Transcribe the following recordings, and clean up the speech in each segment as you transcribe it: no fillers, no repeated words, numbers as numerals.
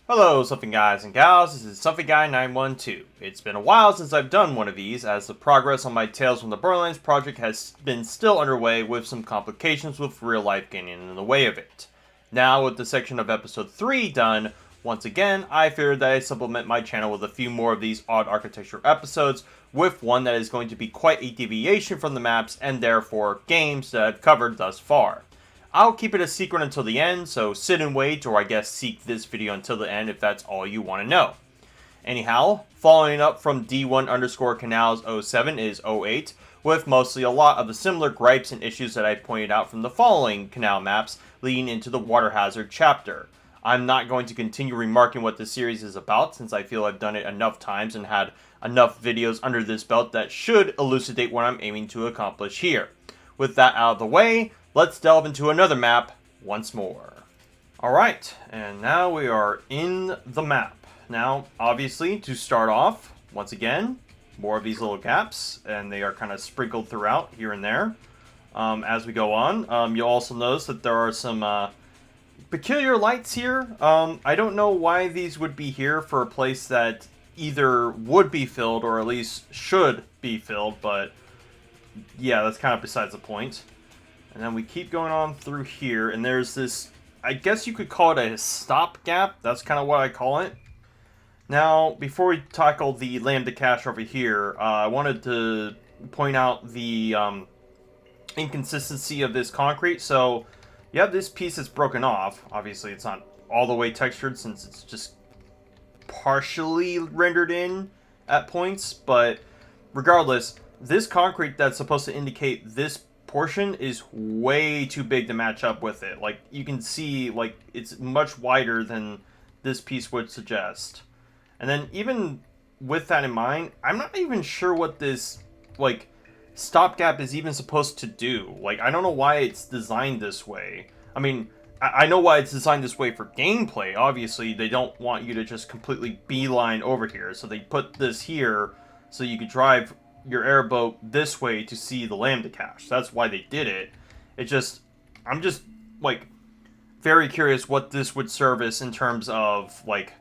Hello, Something Guys and Gals, this is Something Guy 912. It's been a while since I've done one of these, as the progress on my Tales from the Borderlands project has been still underway with some complications with real life getting in the way of it. Now, with the section of episode 3 done, once again, I figured that I supplement my channel with a few more of these odd architecture episodes, with one that is going to be quite a deviation from the maps and therefore games that I've covered thus far. I'll keep it a secret until the end, so sit and wait, or I guess seek this video until the end if that's all you want to know. Anyhow, following up from D1_Canals07 is 08, with mostly a lot of the similar gripes and issues that I pointed out from the following canal maps leading into the water hazard chapter. I'm not going to continue remarking what this series is about, since I feel I've done it enough times and had enough videos under this belt that should elucidate what I'm aiming to accomplish here. With that out of the way, let's delve into another map once more. Alright, and now we are in the map. Now, obviously, to start off, once again, more of these little gaps, and they are kind of sprinkled throughout here and there as we go on. You'll also notice that there are some peculiar lights here. I don't know why these would be here for a place that either would be filled or at least should be filled, but yeah, that's kind of besides the point. And then we keep going on through here, and there's this, I guess you could call it a stopgap. That's kind of what I call it. Now, before we tackle the lambda cache over here, I wanted to point out the inconsistency of this concrete. So, you have this piece that's broken off. Obviously, it's not all the way textured since it's just partially rendered in at points, but regardless, this concrete that's supposed to indicate this portion is way too big to match up with it. Like, you can see, like, it's much wider than this piece would suggest. And then, even with that in mind, I'm not even sure what this, like, stopgap is even supposed to do. Like, I don't know why it's designed this way. I mean, I know why it's designed this way for gameplay. Obviously, they don't want you to just completely beeline over here. So they put this here so you could drive your airboat this way to see the lambda cache. That's why they did it. I'm just like very curious what this would service in terms of like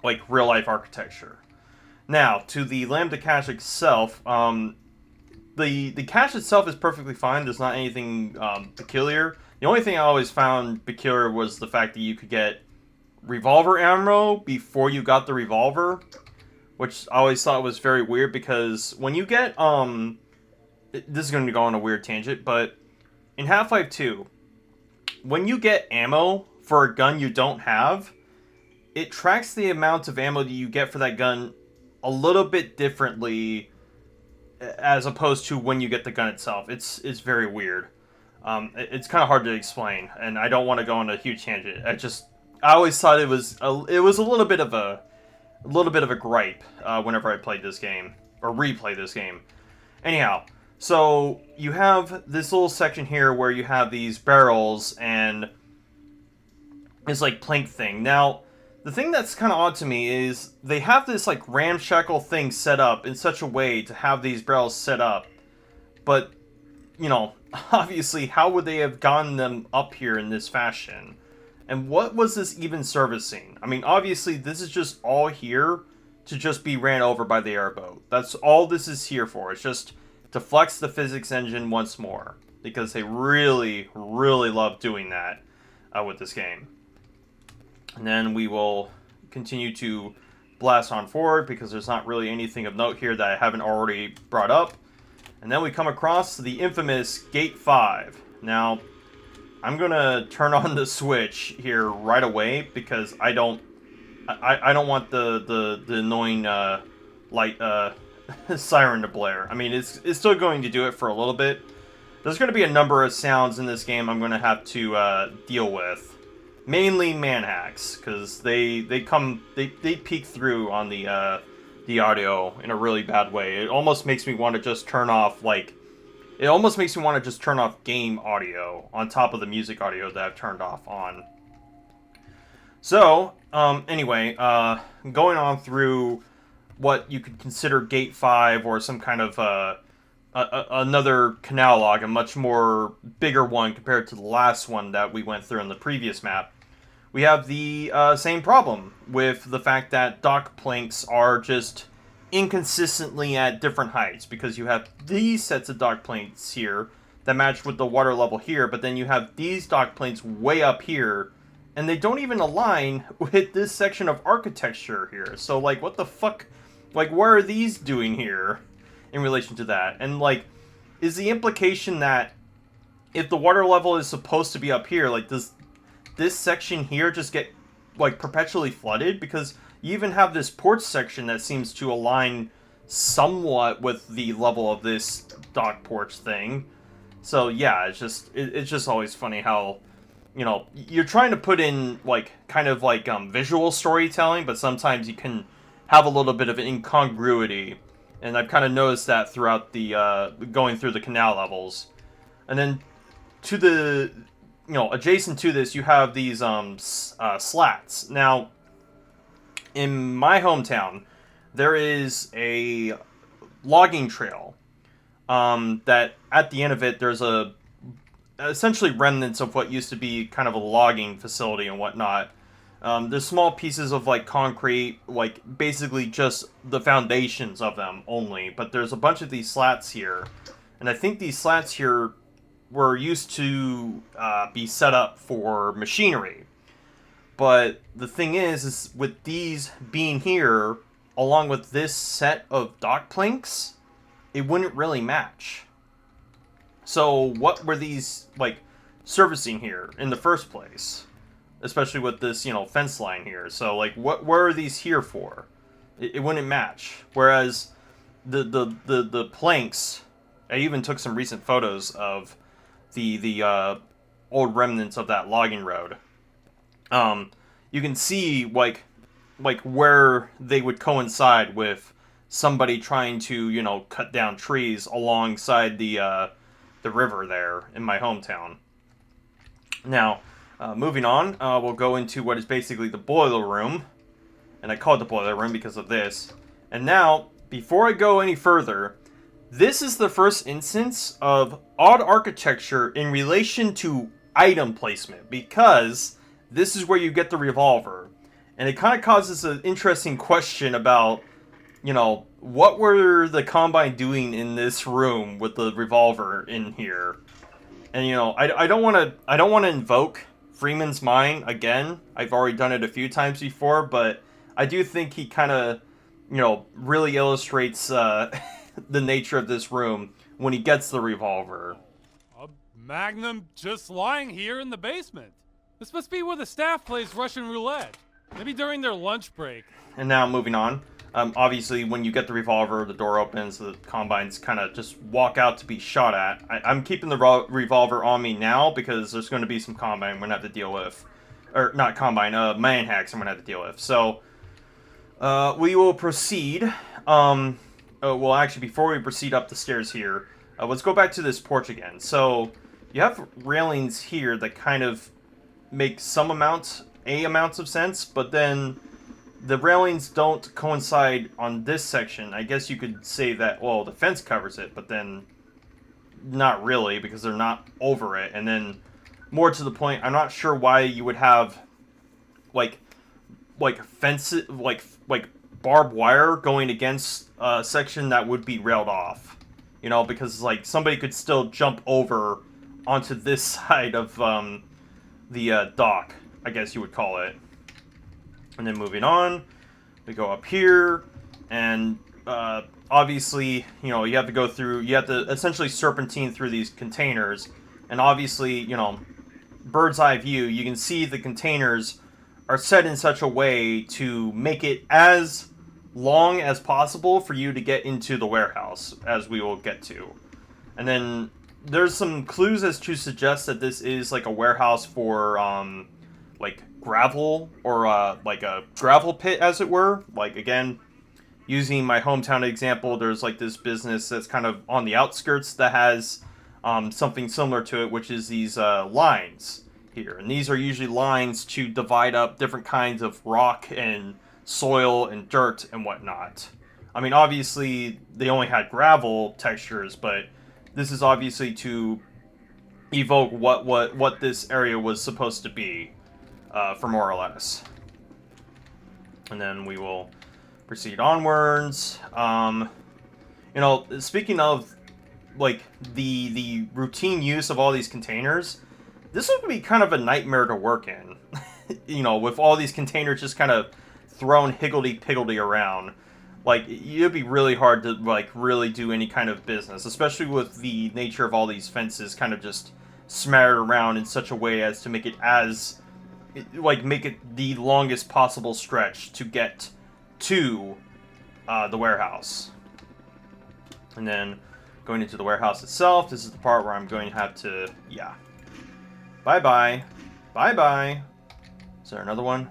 real life architecture. Now to the lambda cache itself. The cache itself is perfectly fine. There's not anything peculiar. The only thing I always found peculiar was the fact that you could get revolver ammo before you got the revolver, which I always thought was very weird because when you get, this is going to go on a weird tangent, but in Half-Life 2, when you get ammo for a gun you don't have, it tracks the amount of ammo that you get for that gun a little bit differently as opposed to when you get the gun itself. It's very weird. It's kind of hard to explain, and I don't want to go on a huge tangent. I always thought it was a little bit of a gripe whenever I played this game, or replay this game. Anyhow, so you have this little section here where you have these barrels and this like plank thing. Now, the thing that's kind of odd to me is they have this like ramshackle thing set up in such a way to have these barrels set up, but you know, obviously, how would they have gotten them up here in this fashion? And what was this even servicing? I mean, obviously, this is just all here to just be ran over by the airboat. That's all this is here for. It's just to flex the physics engine once more. Because they really, really love doing that with this game. And then we will continue to blast on forward because there's not really anything of note here that I haven't already brought up. And then we come across the infamous Gate 5. Now, I'm going to turn on the switch here right away because I don't want the annoying light siren to blare. I mean, it's still going to do it for a little bit. There's going to be a number of sounds in this game I'm going to have to deal with. Mainly manhacks, because they peek through on the audio in a really bad way. It almost makes me want to just turn off game audio on top of the music audio that I've turned off on. So, anyway, going on through what you could consider Gate 5 or some kind of another canal log, a much more bigger one compared to the last one that we went through in the previous map. we have the same problem with the fact that dock planks are just inconsistently at different heights, because you have these sets of dock planks here that match with the water level here, but then you have these dock planks way up here, and they don't even align with this section of architecture here. So, like, what the fuck? Like, what are these doing here in relation to that? And, like, is the implication that if the water level is supposed to be up here, like, does this section here just get, like, perpetually flooded? Because you even have this porch section that seems to align somewhat with the level of this dock porch thing. So, yeah, it's just always funny how, you know, you're trying to put in, like, kind of like visual storytelling, but sometimes you can have a little bit of an incongruity, and I've kind of noticed that throughout the going through the canal levels. And then to the, you know, adjacent to this, you have these slats. Now, in my hometown, there is a logging trail that at the end of it, there's essentially remnants of what used to be kind of a logging facility and whatnot. There's small pieces of, like, concrete, like, basically just the foundations of them only, but there's a bunch of these slats here, and I think these slats here were used to be set up for machinery. But the thing is with these being here, along with this set of dock planks, it wouldn't really match. So what were these, like, servicing here in the first place? Especially with this, you know, fence line here. So, like, what are these here for? It wouldn't match. Whereas the planks, I even took some recent photos of the old remnants of that logging road. You can see, like where they would coincide with somebody trying to, you know, cut down trees alongside the river there in my hometown. Now, moving on, we'll go into what is basically the boiler room, and I call it the boiler room because of this. And now, before I go any further, this is the first instance of odd architecture in relation to item placement, because this is where you get the revolver. And it kind of causes an interesting question about, you know, what were the Combine doing in this room with the revolver in here? And, you know, I don't want to invoke Freeman's mind again. I've already done it a few times before, but I do think he kind of, you know, really illustrates the nature of this room when he gets the revolver. A Magnum just lying here in the basement. This must be where the staff plays Russian roulette. Maybe during their lunch break. And now moving on. Obviously, when you get the revolver, the door opens, the Combines kind of just walk out to be shot at. I'm keeping the revolver on me now because there's going to be some Combine I'm going to have to deal with. Or, not Combine, man-hacks I'm going to have to deal with. So, we will proceed. Well, actually, before we proceed up the stairs here, let's go back to this porch again. So, you have railings here that kind of make some amounts of sense, but then the railings don't coincide on this section. I guess you could say that, well, the fence covers it, but then not really, because they're not over it. And then, more to the point, I'm not sure why you would have like fences, like barbed wire going against a section that would be railed off. You know, because, like, somebody could still jump over onto this side of the dock, I guess you would call it. And then moving on, we go up here, and obviously, you know, you have to essentially serpentine through these containers, and obviously, you know, bird's eye view, you can see the containers are set in such a way to make it as long as possible for you to get into the warehouse, as we will get to. And then there's some clues as to suggest that this is like a warehouse for like gravel, or like a gravel pit, as it were. Like, again, using my hometown example, there's like this business that's kind of on the outskirts that has something similar to it, which is these lines here. And these are usually lines to divide up different kinds of rock and soil and dirt and whatnot. I mean, obviously, they only had gravel textures, but this is obviously to evoke what this area was supposed to be. for more or less. And then we will proceed onwards. You know, speaking of like the routine use of all these containers, this would be kind of a nightmare to work in. You know, with all these containers just kind of thrown higgledy-piggledy around. Like, it'd be really hard to, like, really do any kind of business, especially with the nature of all these fences kind of just smattered around in such a way as to make it as, like, make it the longest possible stretch to get to the warehouse. And then, going into the warehouse itself, this is the part where I'm going to have to, yeah. Bye-bye. Bye-bye. Is there another one?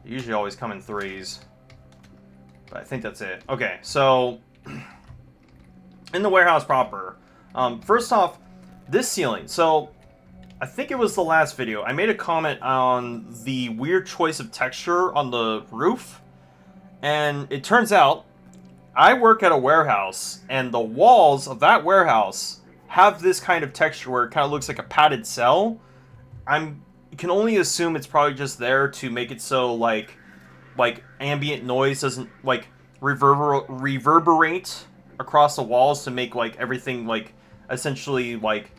They usually always come in threes. But I think that's it. Okay, so in the warehouse proper, first off, this ceiling. So I think it was the last video. I made a comment on the weird choice of texture on the roof. And it turns out I work at a warehouse, and the walls of that warehouse have this kind of texture where it kind of looks like a padded cell. You can only assume it's probably just there to make it so like ambient noise doesn't like reverberate across the walls to make like everything like essentially like,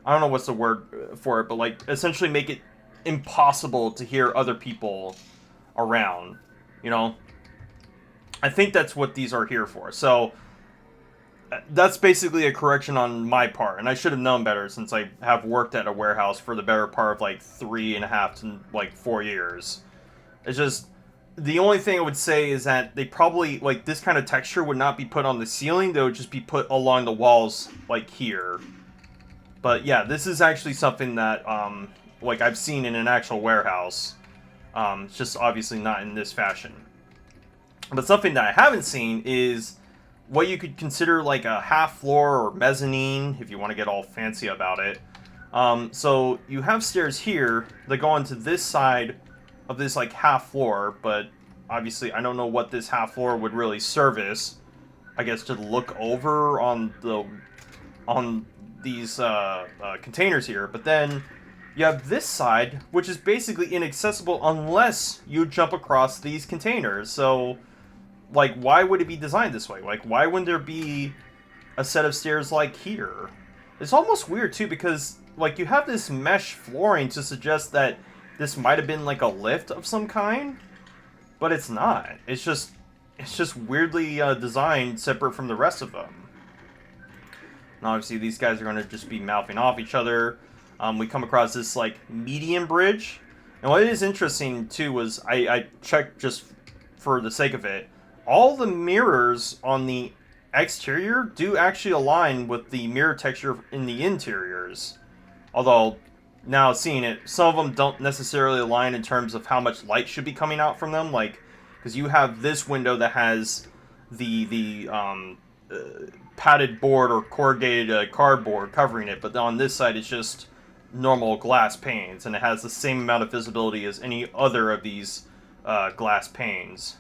I don't know what's the word for it, but like essentially make it impossible to hear other people around, you know? I think that's what these are here for. So that's basically a correction on my part, and I should have known better since I have worked at a warehouse for the better part of like 3.5 to like 4 years. It's just, the only thing I would say is that they probably, like, this kind of texture would not be put on the ceiling. They would just be put along the walls, like here. But yeah, this is actually something that, like, I've seen in an actual warehouse. It's just obviously not in this fashion. But something that I haven't seen is what you could consider like a half floor or mezzanine, if you want to get all fancy about it. So you have stairs here that go onto this side of this like half floor, but obviously I don't know what this half floor would really service. I guess to look over on these containers here. But then you have this side, which is basically inaccessible unless you jump across these containers. So like, why would it be designed this way? Like, why wouldn't there be a set of stairs like here? It's almost weird too, because like you have this mesh flooring to suggest that this might have been like a lift of some kind, but it's not. It's just weirdly designed separate from the rest of them. And obviously these guys are going to just be mouthing off each other. We come across this like median bridge, and what is interesting too was I checked just for the sake of it. All the mirrors on the exterior do actually align with the mirror texture in the interiors. Although, now seeing it, some of them don't necessarily align in terms of how much light should be coming out from them. Like, because you have this window that has the padded board or corrugated cardboard covering it, but on this side it's just normal glass panes, and it has the same amount of visibility as any other of these glass panes.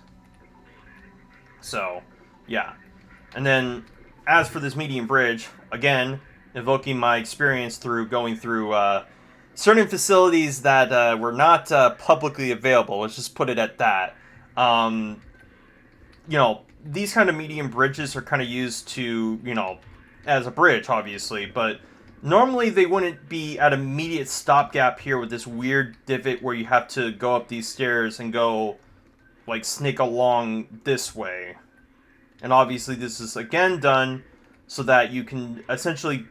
So, yeah. And then, as for this median bridge, again, evoking my experience through going through certain facilities that were not publicly available. Let's just put it at that. You know, these kind of median bridges are kind of used to, you know, as a bridge, obviously, but normally they wouldn't be at immediate stopgap here with this weird divot where you have to go up these stairs and go, like, snake along this way. And obviously this is, again, done so that you can essentially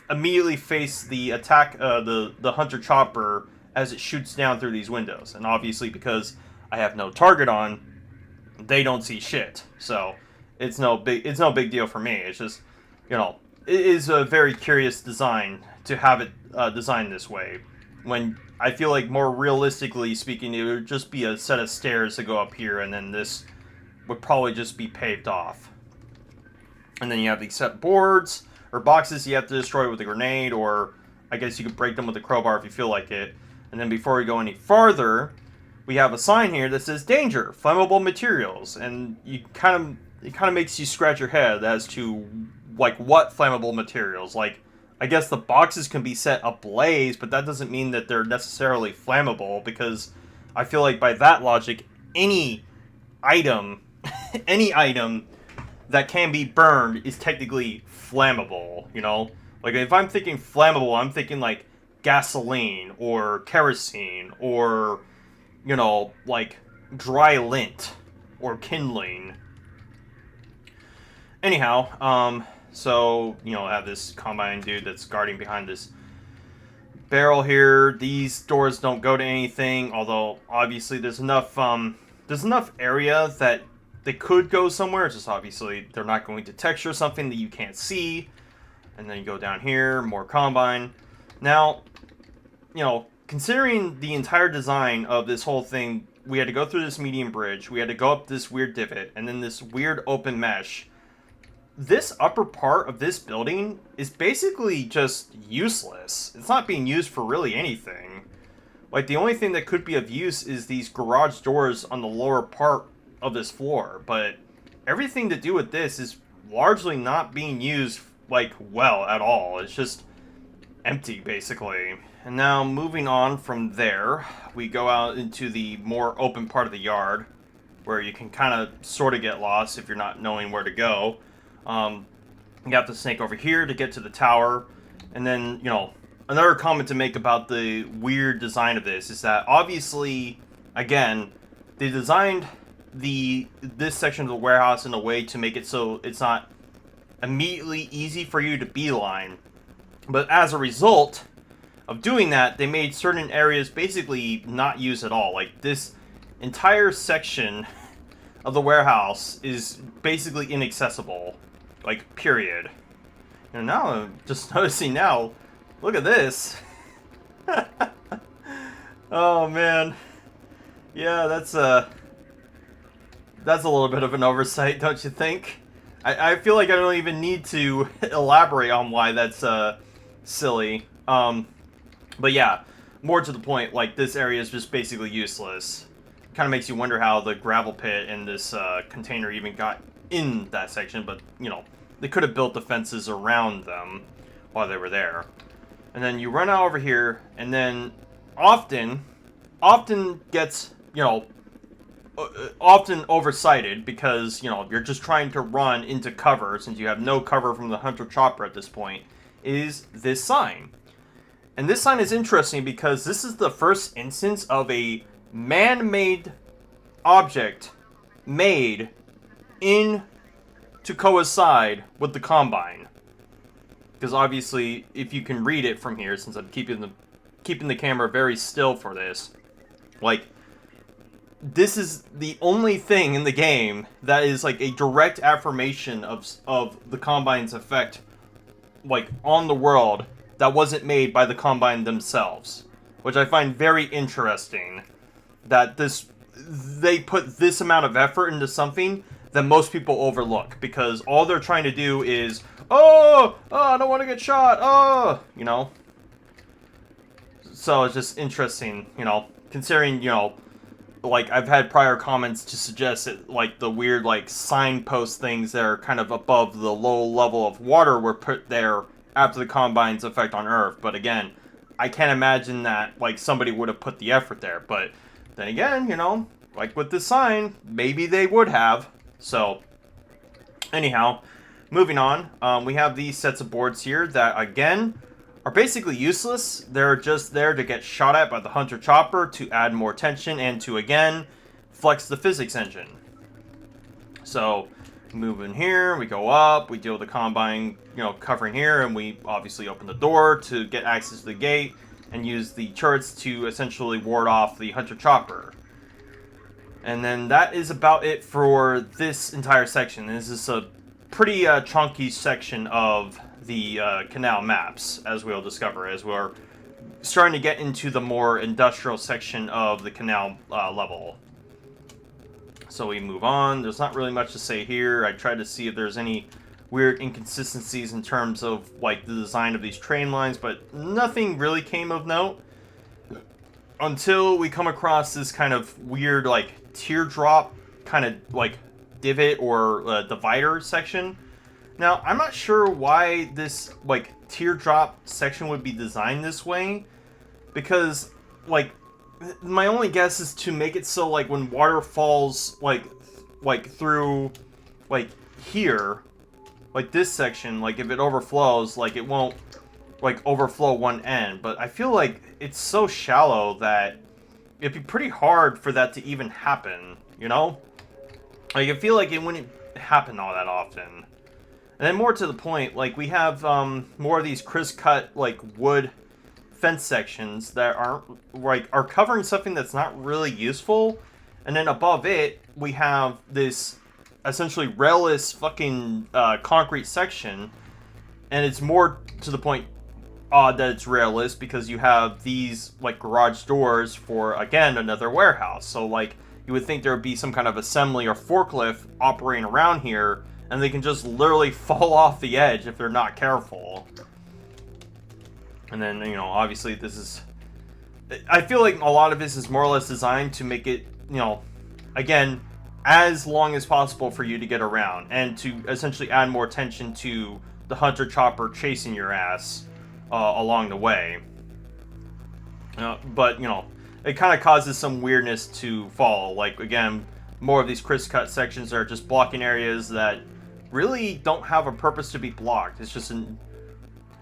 immediately face the attack, the Hunter Chopper as it shoots down through these windows. And obviously because I have no target on, they don't see shit. So it's no big deal for me. It's just, you know, it is a very curious design to have it designed this way. When I feel like more realistically speaking, it would just be a set of stairs to go up here, and then this would probably just be paved off. And then you have these set boards or boxes you have to destroy with a grenade, or I guess you could break them with a crowbar if you feel like it. And then before we go any farther, we have a sign here that says danger, flammable materials, and it kind of makes you scratch your head as to like what flammable materials. Like, I guess the boxes can be set ablaze, but that doesn't mean that they're necessarily flammable, because I feel like by that logic, any item, any item that can be burned is technically flammable, you know? Like, if I'm thinking flammable, I'm thinking, like, gasoline, or kerosene, or, you know, like, dry lint, or kindling. Anyhow, so, you know, I have this Combine dude that's guarding behind this barrel here. These doors don't go to anything, although, obviously, there's enough area that they could go somewhere. It's just obviously they're not going to texture something that you can't see. And then you go down here, more Combine. Now, you know, considering the entire design of this whole thing, we had to go through this medium bridge, we had to go up this weird divot, and then this weird open mesh. This upper part of this building is basically just useless. It's not being used for really anything. Like, the only thing that could be of use is these garage doors on the lower part of this floor, but everything to do with this is largely not being used, like, well at all. It's just empty, basically. And now, moving on from there, we go out into the more open part of the yard, where you can kind of sort of get lost if you're not knowing where to go. You have to snake over here to get to the tower. And then, you know, another comment to make about the weird design of this is that, obviously, again, they designed this section of the warehouse in a way to make it so it's not immediately easy for you to beeline. But as a result of doing that, they made certain areas basically not used at all. Like, this entire section of the warehouse is basically inaccessible. Like, period. And now I'm just noticing now, look at this. Oh man. Yeah, that's a little bit of an oversight, don't you think? I feel like I don't even need to elaborate on why that's silly. But yeah, more to the point, like, this area is just basically useless. Kind of makes you wonder how the gravel pit and this container even got in that section, but, you know, they could have built defenses around them while they were there. And then you run out over here, and then often gets, you know, often oversighted because, you know, you're just trying to run into cover since you have no cover from the Hunter Chopper at this point, is this sign. And this sign is interesting because this is the first instance of a man-made object made in to coincide with the Combine. Because obviously, if you can read it from here, since I'm keeping the camera very still for this, like, this is the only thing in the game that is like a direct affirmation of the Combine's effect, like, on the world, that wasn't made by the Combine themselves, which I find very interesting. That they put this amount of effort into something that most people overlook, because all they're trying to do is, oh, I don't want to get shot, oh, you know. So it's just interesting, you know, considering, you know, like, I've had prior comments to suggest that, like, the weird, like, signpost things that are kind of above the low level of water were put there after the Combine's effect on Earth. But again, I can't imagine that, like, somebody would have put the effort there. But then again, you know, like with this sign, maybe they would have. So, anyhow, moving on, we have these sets of boards here that, again, are basically useless. They're just there to get shot at by the Hunter Chopper to add more tension and to, again, flex the physics engine. So, move in here, we go up, we deal with the Combine, you know, covering here, and we obviously open the door to get access to the gate and use the turrets to essentially ward off the Hunter Chopper. And then that is about it for this entire section. This is a pretty chunky section of the canal maps, as we'll discover, as we're starting to get into the more industrial section of the canal level. So we move on. There's not really much to say here. I tried to see if there's any weird inconsistencies in terms of, like, the design of these train lines, but nothing really came of note until we come across this kind of weird, like, teardrop kind of, like, divot or divider section. Now, I'm not sure why this, like, teardrop section would be designed this way, because like my only guess is to make it so like when water falls like through like here, like this section, like if it overflows, like it won't like overflow one end. But I feel like it's so shallow that it'd be pretty hard for that to even happen, you know? Like I feel like it wouldn't happen all that often. And then more to the point, like we have more of these criss-cut like wood fence sections that are covering something that's not really useful, and then above it we have this essentially railless fucking concrete section, and it's more to the point odd that it's railless because you have these like garage doors for again another warehouse. So like you would think there would be some kind of assembly or forklift operating around here, and they can just literally fall off the edge if they're not careful. And then, you know, obviously this is... I feel like a lot of this is more or less designed to make it, you know, again, as long as possible for you to get around, and to essentially add more tension to the hunter chopper chasing your ass along the way. But, you know, it kind of causes some weirdness to follow. Like, again, more of these criss-cut sections are just blocking areas that really don't have a purpose to be blocked. It's just an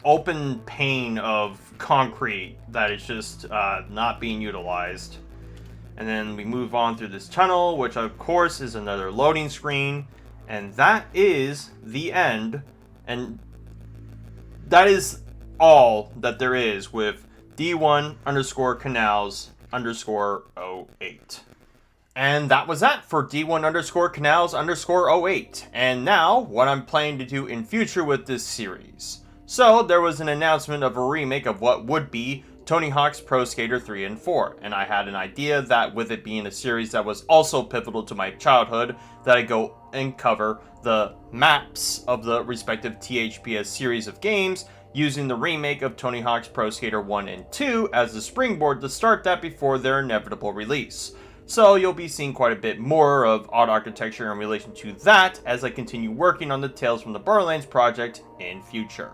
open pane of concrete that is just not being utilized. And then we move on through this tunnel, which of course is another loading screen, and that is the end. And that is all that there is with D1_canals_08. And that was that for D1_canals_08. And now, what I'm planning to do in future with this series. So, there was an announcement of a remake of what would be Tony Hawk's Pro Skater 3 and 4, and I had an idea that with it being a series that was also pivotal to my childhood, that I go and cover the maps of the respective THPS series of games, using the remake of Tony Hawk's Pro Skater 1 and 2 as the springboard to start that before their inevitable release. So you'll be seeing quite a bit more of odd architecture in relation to that as I continue working on the Tales from the Borderlands project in future.